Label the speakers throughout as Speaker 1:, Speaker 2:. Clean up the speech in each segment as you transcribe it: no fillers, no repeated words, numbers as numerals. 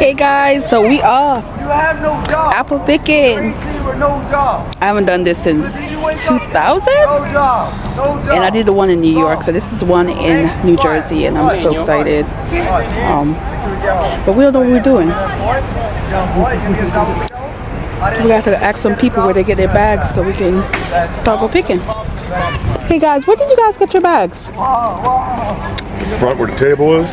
Speaker 1: Hey guys, so we are apple picking. I haven't done this since 2000, and I did the one in New York, so this is one in New Jersey, and I'm so excited. But we don't know what we're doing. We have to ask some people where they get their bags so we can start go picking. Hey guys, where did you guys get your bags?
Speaker 2: Front where the table is.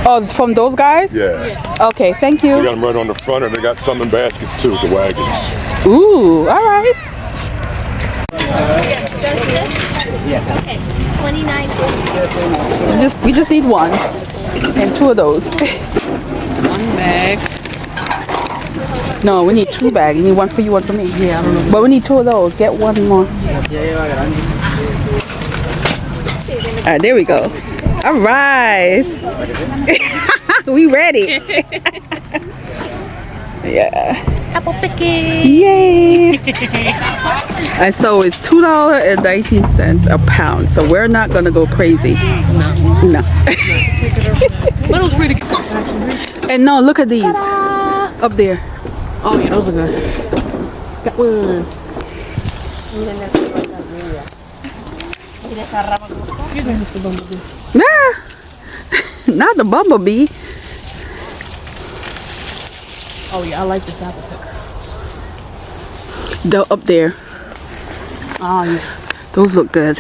Speaker 1: Oh, from those guys?
Speaker 2: Yeah.
Speaker 1: Okay, thank you.
Speaker 2: They got them right on the front, and they got some in baskets too, the wagons.
Speaker 1: Ooh, all right.
Speaker 3: Yeah. Okay, 29.
Speaker 1: We just need one and two of those.
Speaker 4: One bag.
Speaker 1: No, we need two bags. You need one for you, one for me.
Speaker 4: Yeah, I don't know.
Speaker 1: But we need two of those. Get one more. All right, there we go. All right. We ready. Yeah.
Speaker 3: Apple picking.
Speaker 1: Yay. And so it's $2.19 a pound. So we're not going to go crazy. No.
Speaker 4: But it was pretty good.
Speaker 1: And no, look at these. Up there.
Speaker 4: Oh yeah, those are good. Got one. Excuse me, Mr. Bumblebee.
Speaker 1: Nah. Not the bumblebee.
Speaker 4: Oh yeah, I like this apple picker.
Speaker 1: They're up there.
Speaker 4: Oh yeah.
Speaker 1: Those look good.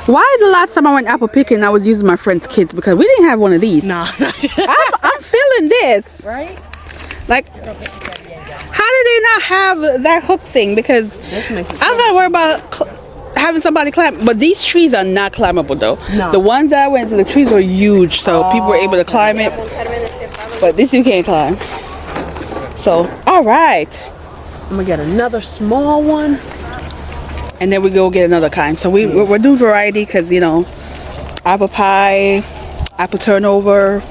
Speaker 1: Why the last time I went apple picking I was using my friend's kids? Because we didn't have one of these.
Speaker 4: Nah.
Speaker 1: I'm feeling this.
Speaker 4: Right?
Speaker 1: Like, how did they not have that hook thing? Because
Speaker 4: This makes it
Speaker 1: I was not worried about having somebody climb. But these trees are not climbable though.
Speaker 4: No.
Speaker 1: The ones that I went to, the trees were huge, so people were able to climb it. But this you can't climb. So, all right.
Speaker 4: I'm gonna get another small one.
Speaker 1: And then we go get another kind. So we're doing variety because, you know, apple pie, apple turnover,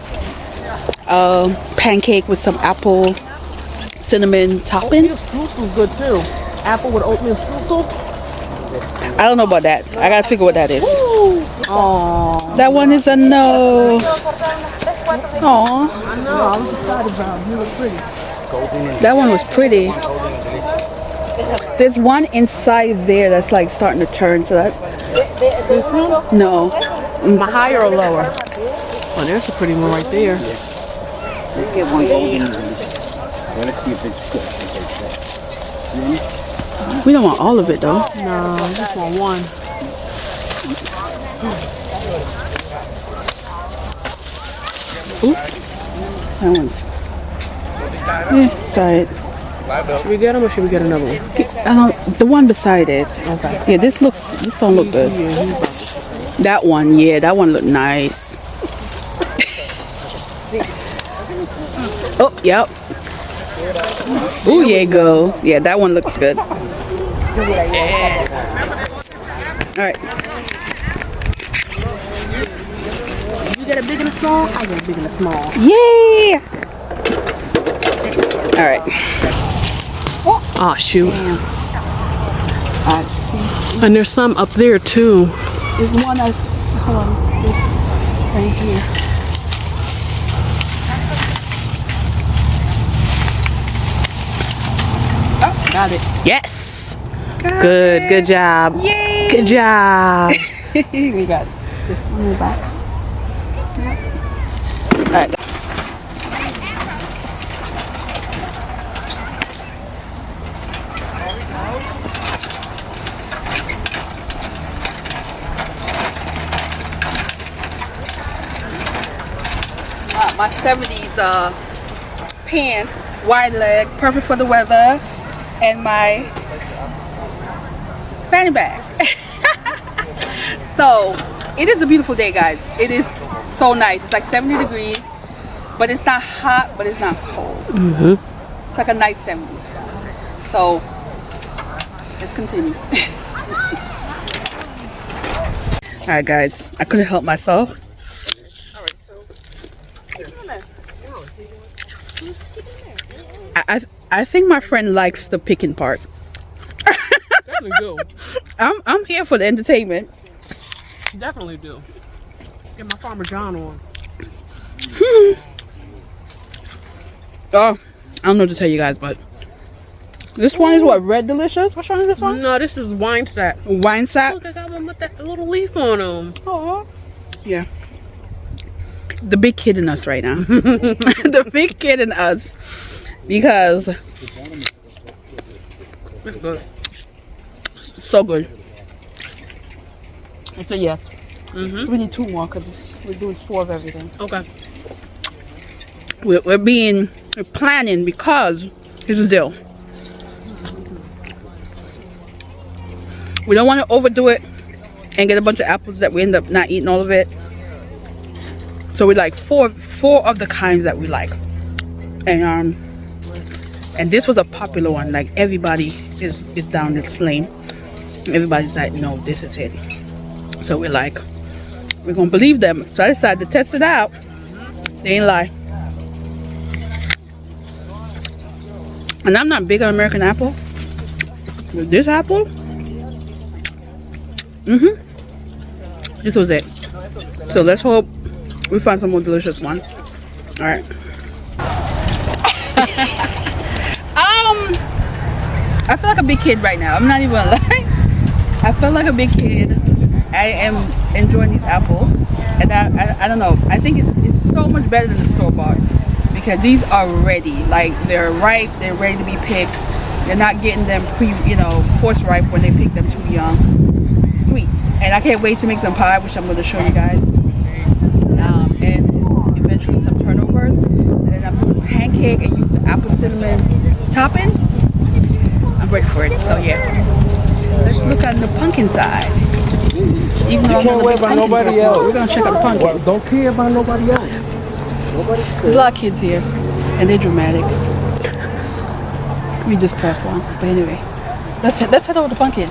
Speaker 1: pancake with some apple cinnamon topping.
Speaker 4: Oatmeal streusel's good too. Apple with oatmeal streusel.
Speaker 1: I don't know about that. I gotta figure what that is.
Speaker 4: Oh,
Speaker 1: That one is a no. Aw,
Speaker 4: I know. I was excited about it. You look pretty.
Speaker 1: that one was pretty. There's one inside there that's like starting to turn. So that
Speaker 4: This one?
Speaker 1: no.
Speaker 4: My higher or lower? Oh, there's a pretty one right there.
Speaker 1: We don't want all of it though.
Speaker 4: No, I just want one.
Speaker 1: Oop. That one's. Sorry.
Speaker 4: Should we get them or should we get another one?
Speaker 1: The one beside it.
Speaker 4: Okay.
Speaker 1: Yeah, this don't look good. That one, yeah, that one looked nice. Oh, yep. Ooh, yeah, go. Yeah, that one looks good. All right.
Speaker 4: You get a big and a small? I get a big and a small.
Speaker 1: Yeah. All right.
Speaker 4: Oh, shoot.
Speaker 1: All right.
Speaker 4: And there's some up there too.
Speaker 1: There's one that's, hold on, this right here. Oh, got it.
Speaker 4: Yes.
Speaker 1: Got
Speaker 4: Good.
Speaker 1: it.
Speaker 4: Good job.
Speaker 1: Yay.
Speaker 4: Good job.
Speaker 1: We got this one in the back. All right. My 70s pants, wide leg, perfect for the weather, and my fanny bag. So it is a beautiful day, guys. It is so nice. It's like 70 degrees, but it's not hot, but it's not cold. It's like a nice 70. So let's continue. All right, guys, I couldn't help myself. I think my friend likes the picking part.
Speaker 4: Definitely do.
Speaker 1: I'm here for the entertainment.
Speaker 4: Definitely do. Get my Farmer John on.
Speaker 1: Oh, I don't know what to tell you guys, but this one is what? Red Delicious? Which one is this one?
Speaker 4: No, this is Wine Sack.
Speaker 1: Wine Sack?
Speaker 4: Look, I got one with that little leaf on them.
Speaker 1: Oh, yeah. The big kid in us right now. The big kid in us. Because
Speaker 4: It's good.
Speaker 1: so good. It's a yes. So we need 2 more because we're doing 4 of everything.
Speaker 4: Okay.
Speaker 1: We're planning because here's the deal. We don't want to overdo it and get a bunch of apples that we end up not eating all of it. So we like four of the kinds that we like. And this was a popular one. Like everybody is down this lane. Everybody's like, no, this is it. So we're like, we're gonna believe them. So I decided to test it out. They ain't lie. And I'm not big on American apple. But this apple, this was it. So let's hope we find some more delicious one. All right. I feel like a big kid right now. I'm not even gonna lie. I feel like a big kid. I am enjoying these apples, and I don't know. I think it's so much better than the store-bought because these are ready. Like they're ripe. They're ready to be picked. You're not getting them force ripe when they pick them too young. Sweet. And I can't wait to make some pie, which I'm going to show you guys. And eventually some turnovers. And then I'm doing pancake and use the apple cinnamon topping. I'm ready for it. So yeah. Let's look at the pumpkin side. Even though I'm not a big pumpkin person, we're going to check out the pumpkin.
Speaker 5: Well, don't care about nobody else.
Speaker 1: There's a lot of kids here. And they're dramatic. We just pressed one. But anyway. Let's head over to the pumpkin.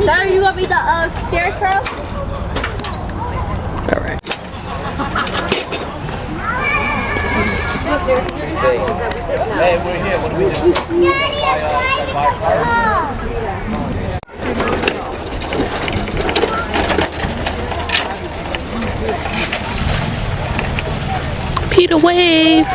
Speaker 3: Sorry, you want me the scarecrow?
Speaker 1: All right.
Speaker 5: Hey, we're here. What do we do?
Speaker 4: Peter wave.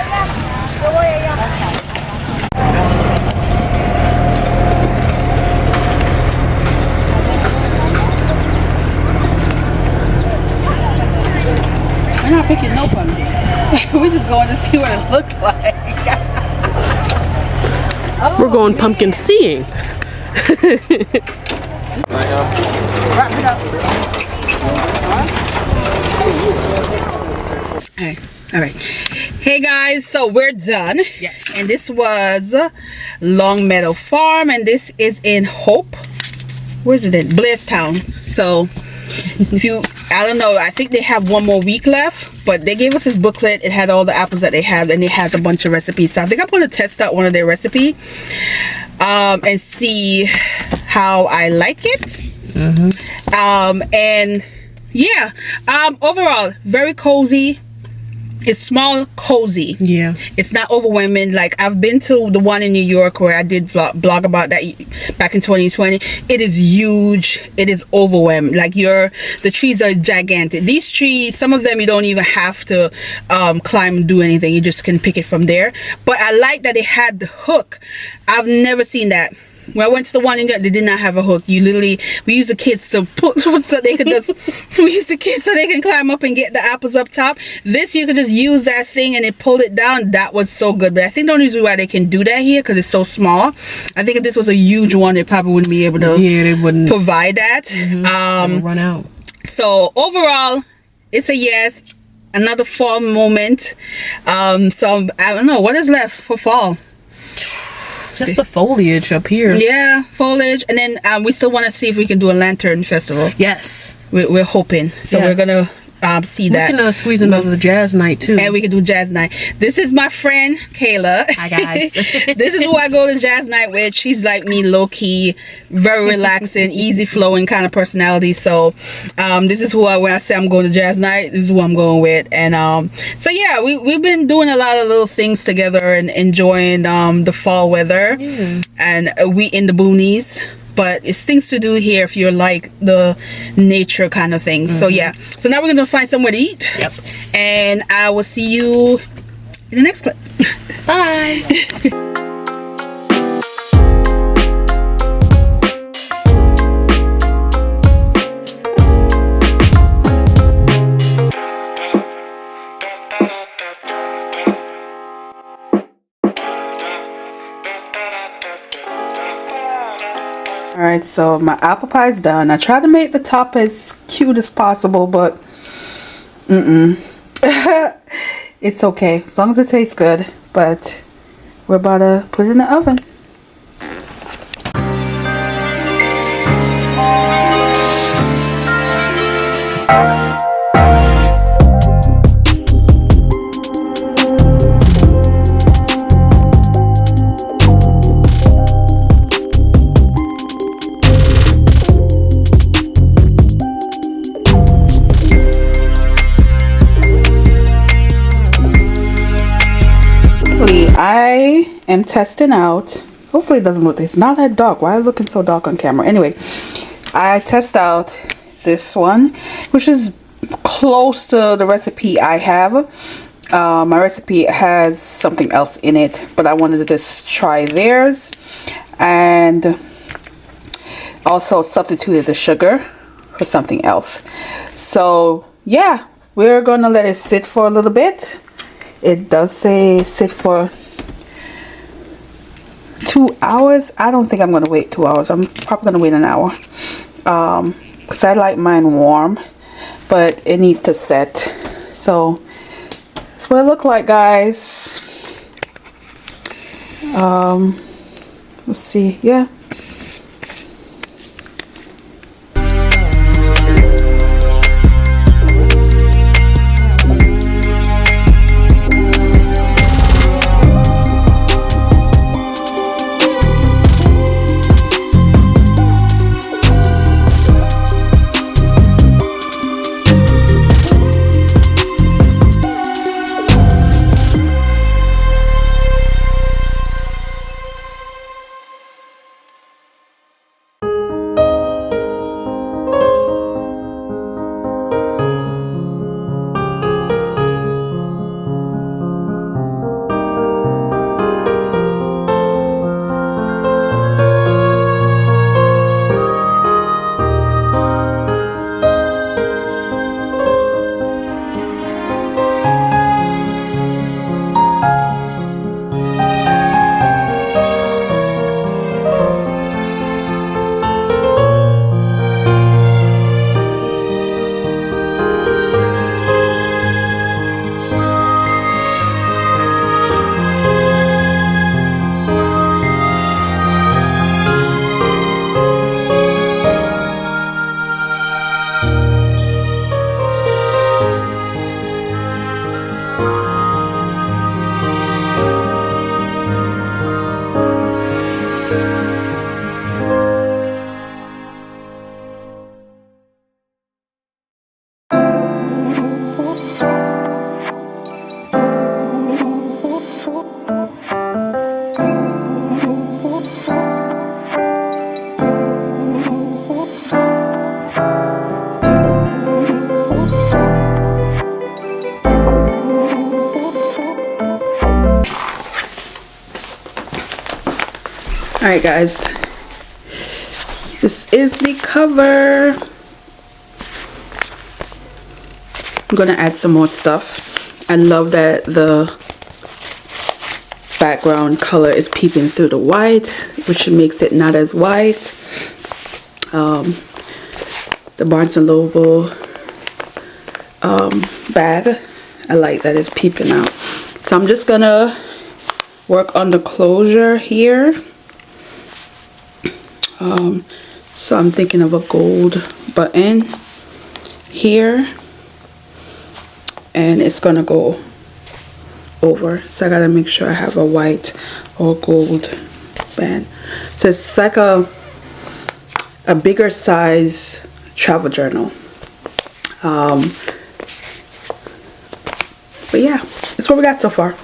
Speaker 1: We're not picking no pumpkin. We're just going to see what it looks like.
Speaker 4: We're going pumpkin seeing.
Speaker 1: Wrap it up. Hey, all right. Hey guys, so we're done. Yes. And this was Long Meadow Farm, and this is in Hope. Where's it in? Blairstown. So if you, I don't know, I think they have 1 more week left, but they gave us this booklet. It had all the apples that they have, and it has a bunch of recipes. So I think I'm going to test out one of their recipes and see how I like it. And yeah, overall, very cozy. It's small, cozy.
Speaker 4: Yeah.
Speaker 1: It's not overwhelming. Like I've been to the one in New York where I did blog about that back in 2020. It is huge. It is overwhelming. Like the trees are gigantic. These trees, some of them you don't even have to climb and do anything. You just can pick it from there. But I like that it had the hook. I've never seen that. When I went to the one in there, they did not have a hook. We use the kids to put so they could just we use the kids so they can climb up and get the apples up top. This you could just use that thing and it pulled it down. That was so good. But I think the only reason why they can do that here because it's so small. I think if this was a huge one, they probably wouldn't be able to
Speaker 4: they wouldn't
Speaker 1: provide that.
Speaker 4: run out.
Speaker 1: So overall, it's a yes. Another fall moment. So I don't know what is left for fall.
Speaker 4: Just the foliage up here.
Speaker 1: Yeah, foliage. And then we still want to see if we can do a lantern festival.
Speaker 4: Yes.
Speaker 1: We're hoping. So
Speaker 4: yes.
Speaker 1: we're going to see that.
Speaker 4: We can squeeze another jazz night too.
Speaker 1: And we can do jazz night. This is my friend Kayla.
Speaker 4: Hi guys.
Speaker 1: This is who I go to jazz night with. She's like me, low-key, very relaxing, easy flowing kind of personality. So this is who when I say I'm going to jazz night, this is who I'm going with. And so yeah, we've been doing a lot of little things together and enjoying the fall weather. And we in the boonies. But it's things to do here if you're like the nature kind of thing. So yeah, so now we're gonna find somewhere to eat.
Speaker 4: Yep.
Speaker 1: And I will see you in the next clip.
Speaker 4: Bye.
Speaker 1: Alright, so my apple pie is done. I tried to make the top as cute as possible, but it's okay as long as it tastes good. But we're about to put it in the oven. I am testing out, hopefully it doesn't look, it's not that dark. Why is it looking so dark on camera? Anyway, I test out this one, which is close to the recipe I have. My recipe has something else in it, but I wanted to just try theirs, and also substituted the sugar for something else. So yeah, we're gonna let it sit for a little bit. It does say sit for 2 hours. I don't think I'm gonna wait 2 hours. I'm probably gonna wait an hour because I like mine warm, but it needs to set. So that's what it look like, guys. Let's see. Yeah. Alright guys, this is the cover. I'm gonna add some more stuff. I love that the background color is peeping through the white, which makes it not as white. The Barnes & Noble bag, I like that it's peeping out. So I'm just gonna work on the closure here. So I'm thinking of a gold button here. and it's gonna go over, so I gotta make sure I have a white or gold band. So it's like a bigger size travel journal. But yeah, that's what we got so far.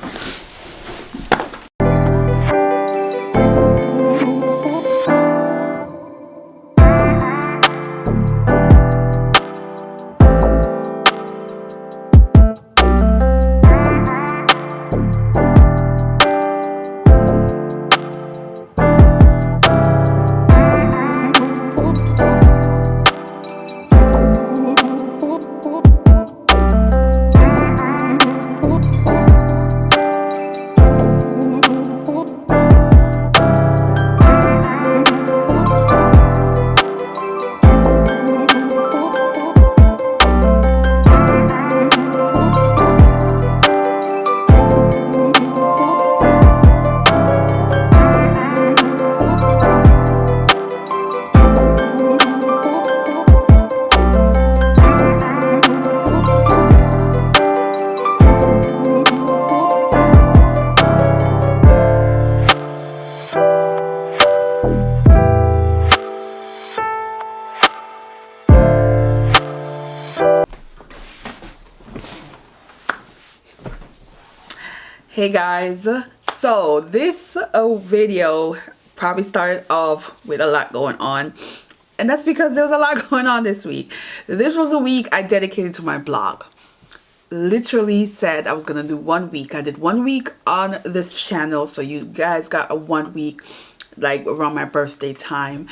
Speaker 1: Hey guys, so this video probably started off with a lot going on, and that's because there's a lot going on this week. This was a week I dedicated to my blog. Literally said I was gonna do 1 week. I did 1 week on this channel, so you guys got a 1 week like around my birthday time,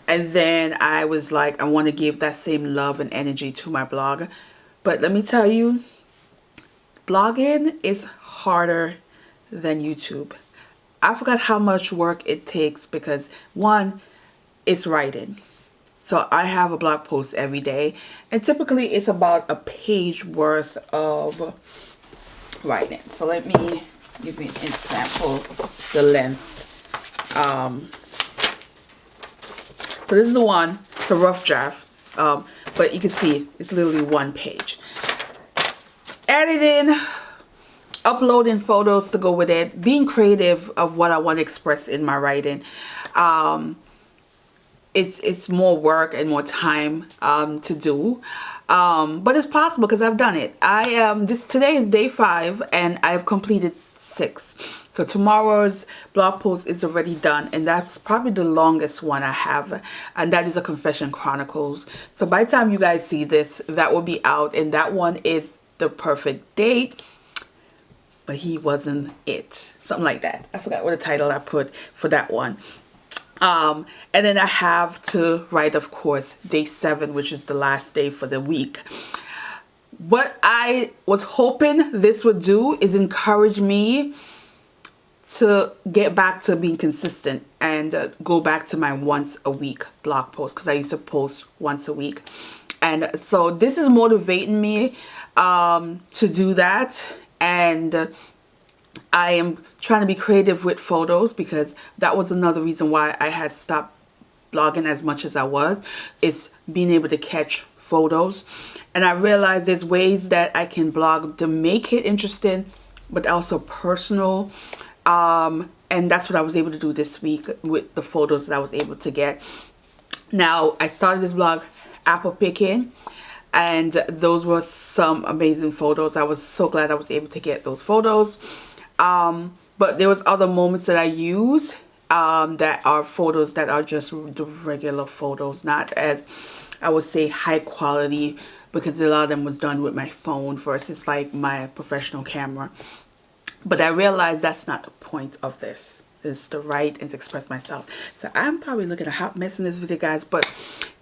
Speaker 1: and then I was like, I want to give that same love and energy to my blog. But let me tell you, blogging is harder than YouTube. I forgot how much work it takes because one, it's writing. So I have a blog post every day, and typically it's about a page worth of writing. So let me give you an example, the length. So this is the one, it's a rough draft, but you can see it's literally 1 page. Editing, uploading photos to go with it, being creative of what I want to express in my writing. It's more work and more time to do, but it's possible because I've done it. Today is day 5 and I've completed 6. So tomorrow's blog post is already done, and that's probably the longest one I have, and that is a confession chronicles. So by the time you guys see this, that will be out, and that one is the perfect date, but he wasn't it, something like that. I forgot what the title I put for that one. And then I have to write, of course, day 7, which is the last day for the week. What I was hoping this would do is encourage me to get back to being consistent and go back to my once a week blog post, because I used to post once a week. And so this is motivating me to do that. And I am trying to be creative with photos, because that was another reason why I had stopped blogging as much as I was, is being able to catch photos. And I realized there's ways that I can blog to make it interesting but also personal, and that's what I was able to do this week with the photos that I was able to get. Now, I started this blog apple picking, and those were some amazing photos. I was so glad I was able to get those photos. But there was other moments that I use that are photos that are just the regular photos, not as, I would say, high quality, because a lot of them was done with my phone versus like my professional camera. But I realized that's not the point of this. It's to write and to express myself. So I'm probably looking a hot mess in this video, guys, but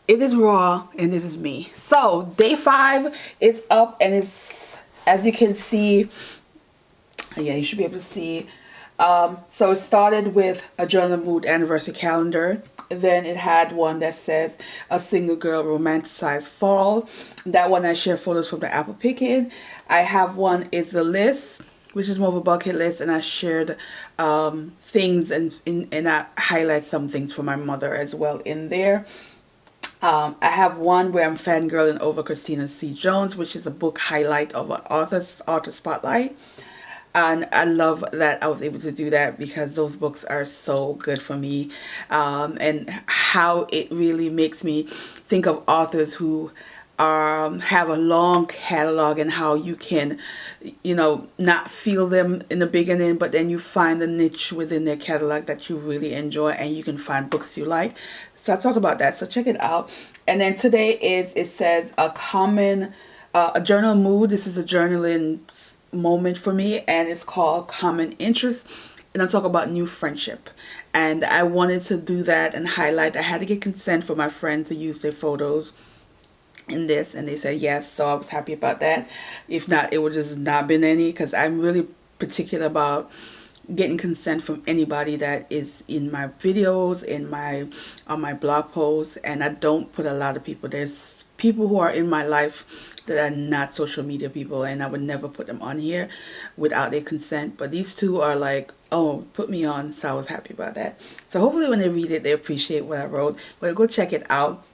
Speaker 1: it is raw and this is me. So day 5 is up, and it's, as you can see, yeah, you should be able to see. So it started with a Journal Mood anniversary calendar. Then it had one that says a single girl romanticized fall. That one I share photos from the apple picking. I have one is the list, which is more of a bucket list, and I shared things and I highlight some things for my mother as well in there. I have one where I'm fangirling over Christina C. Jones, which is a book highlight of an author spotlight. And I love that I was able to do that because those books are so good for me. And how it really makes me think of authors who have a long catalog, and how you can, you know, not feel them in the beginning, but then you find a niche within their catalog that you really enjoy, and you can find books you like. So I talk about that, so check it out. And then today it says a journal mood. This is a journaling moment for me, and it's called Common Interest, and I'm talking about new friendship. And I wanted to do that and highlight. I had to get consent for my friends to use their photos in this, and they said yes, so I was happy about that. If not, it would just not been any, because I'm really particular about getting consent from anybody that is in my videos, on my blog posts. And I don't put a lot of people. There's people who are in my life that are not social media people, and I would never put them on here without their consent. But these two are like, oh, put me on, so I was happy about that. So hopefully when they read it, they appreciate what I wrote. But go check it out.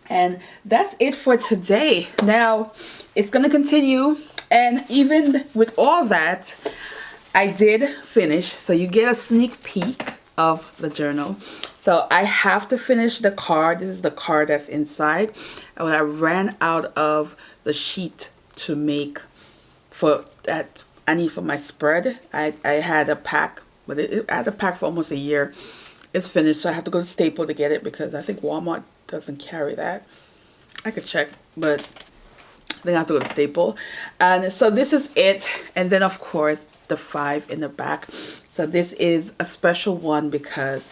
Speaker 1: And that's it for today. Now it's gonna continue, and even with all that, I did finish, so you get a sneak peek of the journal. So I have to finish the card. This is the card that's inside. And when I ran out of the sheet to make for that I need for my spread, I had a pack, but I had a pack for almost a year. It's finished, so I have to go to Staples to get it, because I think Walmart doesn't carry that. I could check, but I think I have to go to Staples. And so this is it. And then of course the 5 in the back. So this is a special one because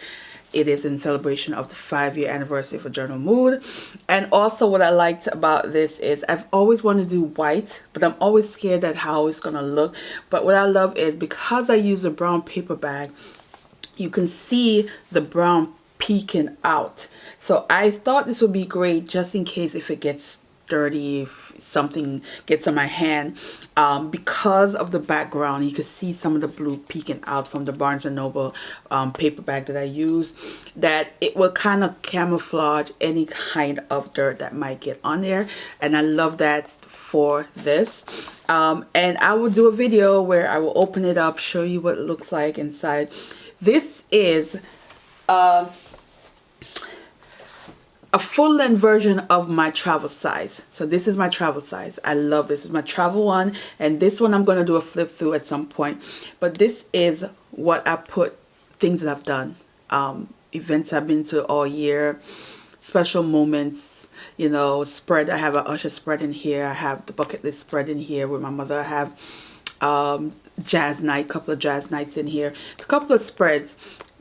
Speaker 1: it is in celebration of the 5-year anniversary for Journal Mood. And also what I liked about this is I've always wanted to do white, but I'm always scared at how it's gonna look. But what I love is because I use a brown paper bag, you can see the brown peeking out. So I thought this would be great just in case if it gets dirty, if something gets on my hand, because of the background you could see some of the blue peeking out from the Barnes & Noble paper bag that I use, that it will kind of camouflage any kind of dirt that might get on there. And I love that for this. And I will do a video where I will open it up, show you what it looks like inside. This is a full-length version of my travel size. So this is my travel size. I love this. This is my travel one, and this one I'm going to do a flip through at some point. But this is what I put things that I've done, events I've been to all year, special moments, you know, spread. I have an Usher spread in here. I have the bucket list spread in here with my mother. I have jazz night, couple of jazz nights in here, a couple of spreads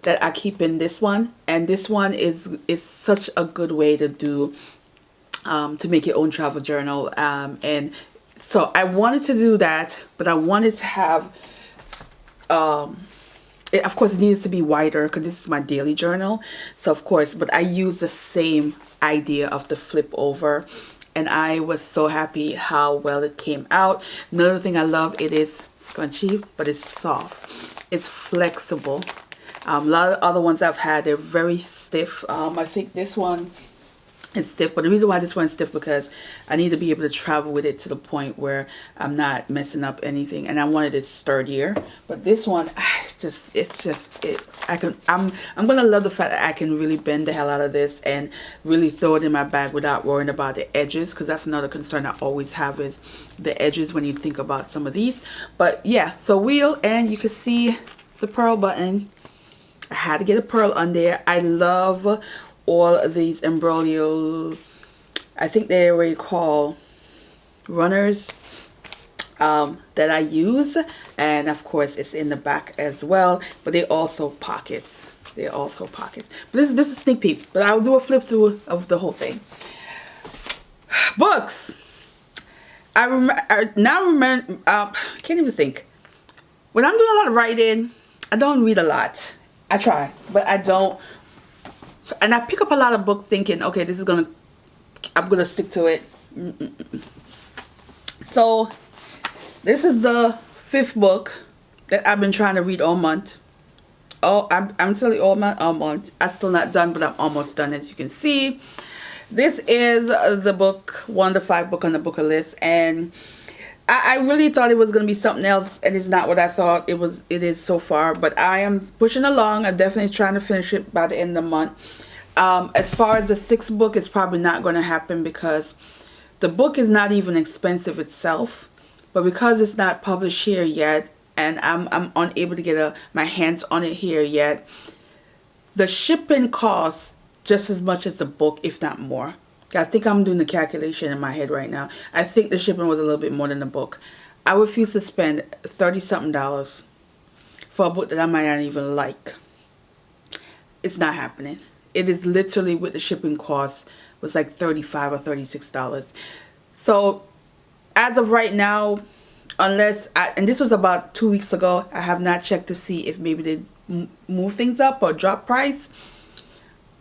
Speaker 1: that I keep in this one. And this one is such a good way to do to make your own travel journal. And so I wanted to do that, but I wanted to have of course it needs to be wider because this is my daily journal. So of course, but I use the same idea of the flip over, and I was so happy how well it came out. Another thing I love, it is scrunchy, but it's soft, it's flexible. A lot of other ones I've had, they're very stiff. I think this one is stiff, but the reason why this one's stiff because I need to be able to travel with it to the point where I'm not messing up anything, and I wanted it sturdier. But this one, I'm gonna love the fact that I can really bend the hell out of this and really throw it in my bag without worrying about the edges, because that's another concern I always have, is the edges when you think about some of these. But yeah, so wheel, and you can see the pearl button. I had to get a pearl on there. I love all of these embroglios. I think they were called runners that I use, and of course it's in the back as well. But they also pockets. They're also pockets. But this is a sneak peek. But I'll do a flip through of the whole thing. Books. I now remember. Can't even think. When I'm doing a lot of writing, I don't read a lot. I try, but I don't. And I pick up a lot of books thinking, okay, this is I'm gonna stick to it. So this is the 5th book that I've been trying to read all month. Oh, I'm telling you, all month. I'm still not done, but I'm almost done, as you can see. This is the book, one of the 5 book on the booker list, and I really thought it was going to be something else, and it's not what I thought it is so far, but I am pushing along. I'm definitely trying to finish it by the end of the month. As far as the 6th book, it's probably not going to happen because the book is not even expensive itself, but because it's not published here yet, and I'm unable to get my hands on it here yet, the shipping costs just as much as the book, if not more. I think I'm doing the calculation in my head right now. I think the shipping was a little bit more than the book. I refuse to spend $30-something for a book that I might not even like. It's not happening. It is literally, with the shipping costs, was like $35 or $36. So as of right now, unless and this was about 2 weeks ago, I have not checked to see if maybe they move things up or drop price.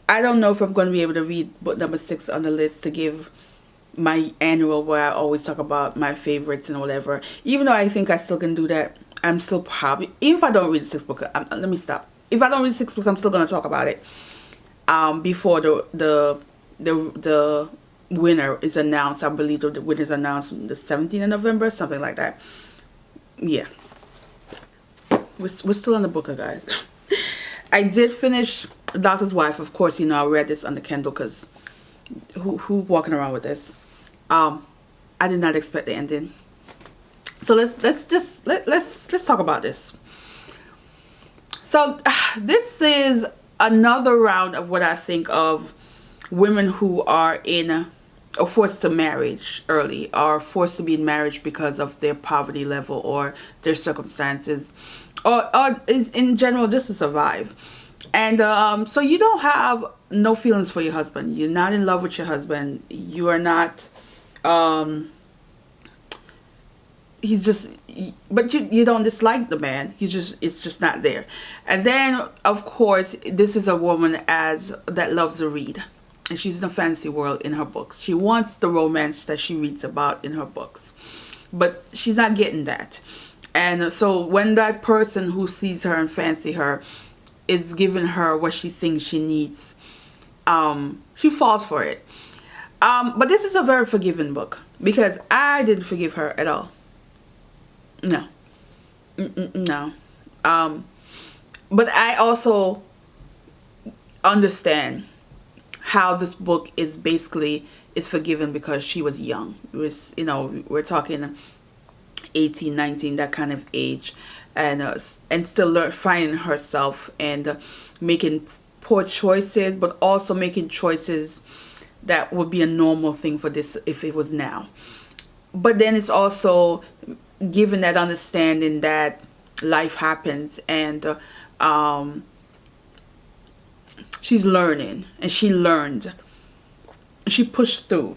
Speaker 1: I don't know if I'm going to be able to read book number 6 on the list to give my annual, where I always talk about my favorites and whatever. Even though I think I still can do that, I'm still probably, even if I don't read the 6th book, let me stop. If I don't read the 6 books, I'm still going to talk about it before the winner is announced. I believe the winner is announced the 17th of November, something like that. Yeah. We're still on the booker, guys. I did finish Doctor's Wife. Of course, you know, I read this on the Kindle because who walking around with this? I did not expect the ending. So let's talk about this. So this is another round of what I think of women who are in or forced to marriage early, or forced to be in marriage because of their poverty level or their circumstances, or is in general just to survive. And so you don't have no feelings for your husband. You're not in love with your husband. You are not he's just, but you don't dislike the man. It's just not there. And then of course this is a woman that loves to read, and she's in a fantasy world in her books. She wants the romance that she reads about in her books, but she's not getting that. And so when that person who sees her and fancy her is giving her what she thinks she needs, she falls for it. But this is a very forgiving book, because I didn't forgive her at all. No. No. But I also understand how this book is forgiven, because she was young. It was, you know, we're talking 18, 19, that kind of age, and still finding herself and making poor choices, but also making choices that would be a normal thing for this if it was now. But then it's also giving that understanding that life happens, and she's learning, and she learned, she pushed through.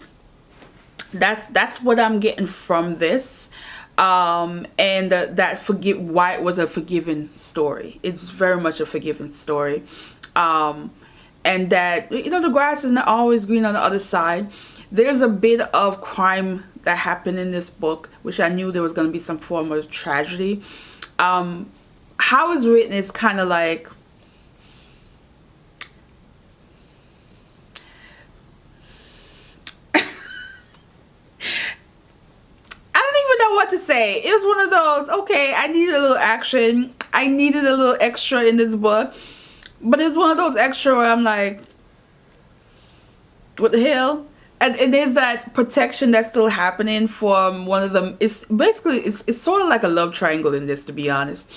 Speaker 1: That's what I'm getting from this. And why it was a forgiven story. It's very much a forgiven story. And that, you know, the grass is not always green on the other side. There's a bit of crime that happened in this book, which I knew there was going to be some form of tragedy. How it's written is kind of like, what to say. It was one of those, okay, I needed a little action, I needed a little extra in this book, but it's one of those extra where I'm like, what the hell? And there's that protection that's still happening from one of them. It's basically, it's sort of like a love triangle in this, to be honest.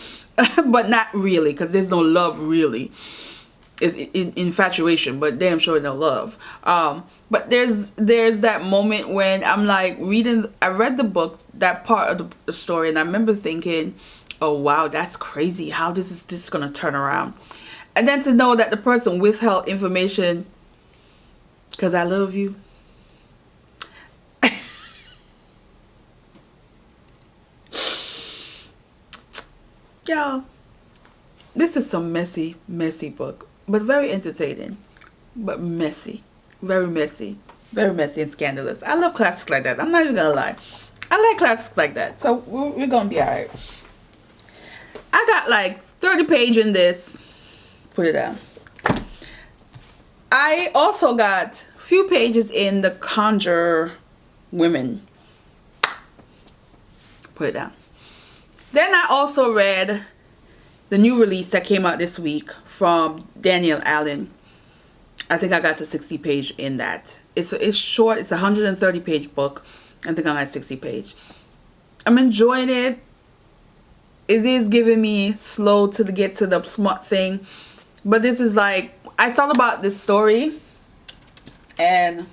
Speaker 1: But not really, because there's no love really. It's infatuation, but damn sure no love. But there's that moment when I'm like I read the book, that part of the story, and I remember thinking, oh wow, that's crazy. How is this gonna turn around? And then to know that the person withheld information because I love you. Y'all, this is some messy book, but very entertaining, but messy. Very messy and scandalous. I love classics like that. I'm not even gonna lie, I like classics like that. So we're gonna be alright. I got like 30 pages in this. Put it down. I also got few pages in The Conjure Women. Put it down. Then I also read the new release that came out this week from Danielle Allen. I think I got to 60 page in that. It's short. It's a 130 page book. I think I'm at 60 page. I'm enjoying it. It is giving me slow to get to the smart thing. But this is like, I thought about this story. And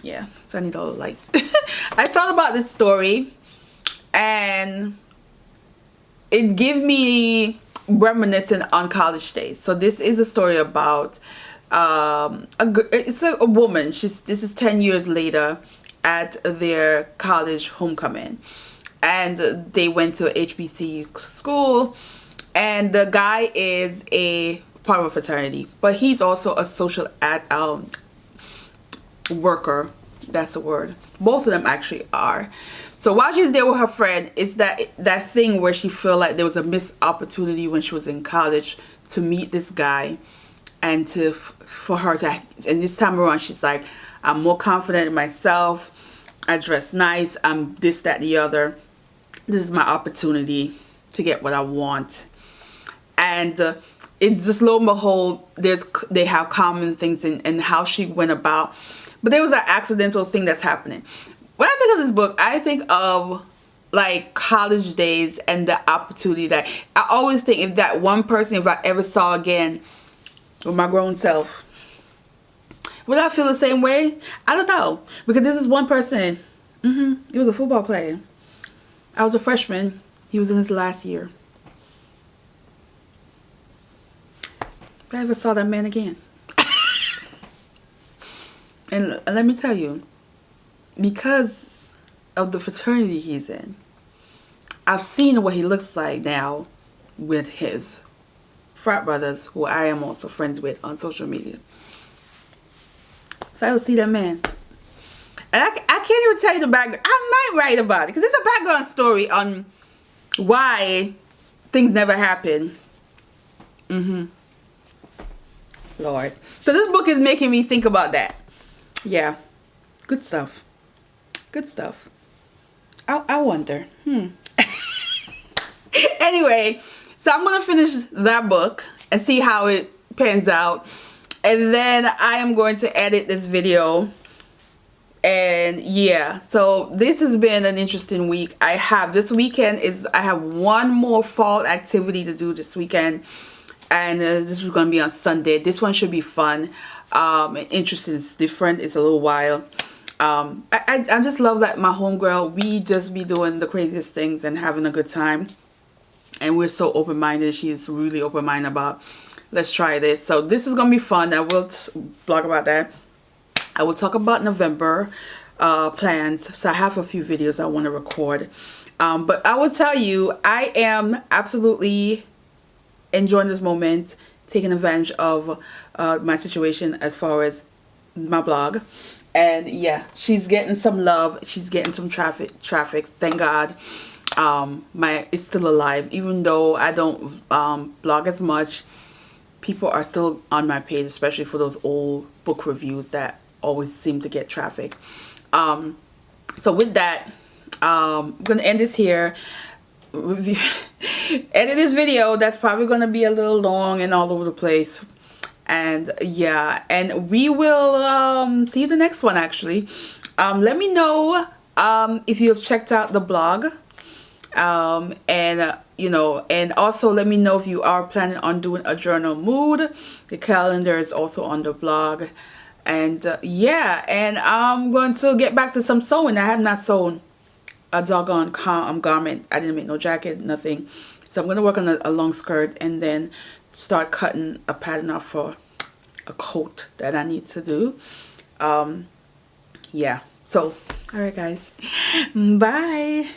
Speaker 1: yeah, so I need all the lights. I thought about this story. And it gave me reminiscent on college days. So this is a story about it's a woman. This is 10 years later at their college homecoming, and they went to a HBCU school, and the guy is a part of a fraternity, but he's also a social worker. That's the word. Both of them actually are. So while she's there with her friend, it's that thing where she felt like there was a missed opportunity when she was in college to meet this guy, and for her to, and this time around she's like, I'm more confident in myself, I dress nice, I'm this, that, and the other. This is my opportunity to get what I want. And it's just lo and behold, they have common things in how she went about. But there was an accidental thing that's happening. When I think of this book, I think of like college days and the opportunity that I always think, if that one person, if I ever saw again with my grown self, would I feel the same way? I don't know, because this is one person. He was a football player. I was a freshman. He was in his last year. If I ever saw that man again. And let me tell you, because of the fraternity he's in, I've seen what he looks like now with his frat brothers, who I am also friends with on social media. If I would see that man, and I can't even tell you the background. I might write about it, because it's a background story on why things never happen. Lord. So this book is making me think about that. Yeah. Good stuff. Good stuff. I wonder. Anyway, so I'm going to finish that book and see how it pans out. And then I am going to edit this video. And yeah, so this has been an interesting week. I have one more fall activity to do this weekend. And this is going to be on Sunday. This one should be fun. Interesting. It's different. It's a little wild. I just love that my homegirl, we just be doing the craziest things and having a good time. And we're so open-minded. She's really open-minded about, let's try this. So this is going to be fun. I will blog about that. I will talk about November plans. So I have a few videos I want to record. But I will tell you, I am absolutely enjoying this moment, taking advantage of my situation as far as my blog. And yeah, she's getting some love. She's getting some traffic. Thank God. It's still alive, even though I don't blog as much. People are still on my page, especially for those old book reviews that always seem to get traffic. So with that, I'm gonna end this here. Edit this video. That's probably gonna be a little long and all over the place. And yeah, and we will see you the next one. Actually, let me know if you have checked out the blog, and you know, and also let me know if you are planning on doing a journal mood. The calendar is also on the blog. And yeah, and I'm going to get back to some sewing. I have not sewn a doggone garment. I didn't make no jacket, nothing. So I'm going to work on a long skirt and then start cutting a pattern off for a coat that I need to do. Yeah. So, all right, guys. Bye.